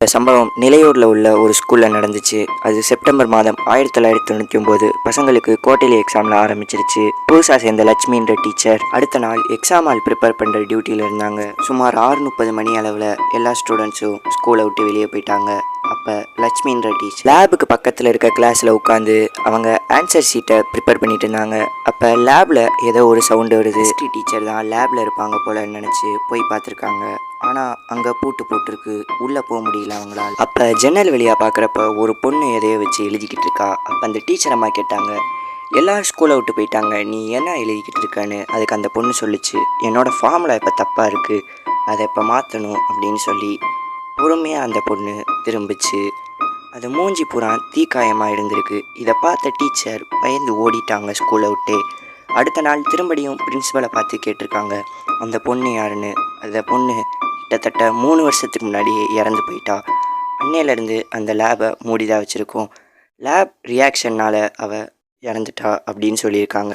இந்த சம்பவம் நிலையூரில் உள்ள ஒரு ஸ்கூலில் நடந்துச்சு. அது செப்டம்பர் மாதம் 1999. பசங்களுக்கு குவார்டர்லி எக்ஸாமில் ஆரம்பிச்சிருச்சு. புதுசாக சேர்ந்த லட்சுமின்ற டீச்சர் அடுத்த நாள் எக்ஸாம் ஹால் ப்ரிப்பேர் பண்ணுற டியூட்டியில் இருந்தாங்க. சுமார் 6:30 மணி அளவில் எல்லா ஸ்டூடெண்ட்ஸும் ஸ்கூலை விட்டு வெளியே போயிட்டாங்க. அப்போ லட்சுமின்ற டீச்சர் லேபுக்கு பக்கத்தில் இருக்க கிளாஸில் உட்காந்து அவங்க ஆன்சர் ஷீட்டை ப்ரிப்பேர் பண்ணிட்டு இருந்தாங்க. அப்போ லேபில் ஏதோ ஒரு சவுண்டு வருது. ஹிஸ்ட்ரி டீச்சர் தான் லேபில் இருப்பாங்க போல நினச்சி போய் பார்த்துருக்காங்க. ஆனால் அங்கே பூட்டு போட்டிருக்கு, உள்ளே போக முடியல அவங்களால். அப்போ ஜன்னல் வழியாக பார்க்குறப்ப ஒரு பொண்ணு எதையோ வச்சு எழுதிக்கிட்டு இருக்கா. அப்போ அந்த டீச்சர் அம்மா கேட்டாங்க, எல்லாரும் ஸ்கூலை விட்டு போயிட்டாங்க, நீ என்ன எழுதிக்கிட்டு இருக்கான்னு. அதுக்கு அந்த பொண்ணு சொல்லிச்சு, என்னோட ஃபார்முலா இப்போ தப்பாக இருக்குது, அதை இப்போ மாற்றணும் அப்படின்னு சொல்லி பொறுமையாக அந்த பொண்ணு திரும்பிச்சு. அது மூஞ்சி பூரா தீக்காயமாக இருந்திருக்கு. இதை பார்த்த டீச்சர் பயந்து ஓடிட்டாங்க ஸ்கூலை விட்டே. அடுத்த நாள் திரும்படியும் பிரின்ஸிபலை பார்த்து கேட்டிருக்காங்க அந்த பொண்ணு யாருன்னு. அந்த பொண்ணு கிட்டத்தட்ட 3 வருஷத்துக்கு முன்னாடி இறந்து போயிட்டா. அன்னையிலேருந்து அந்த லேபை மூடிதான் வச்சுருக்கோம். லேப் ரியாக்ஷன்னால் அவள் இறந்துட்டா அப்படின்னு சொல்லியிருக்காங்க.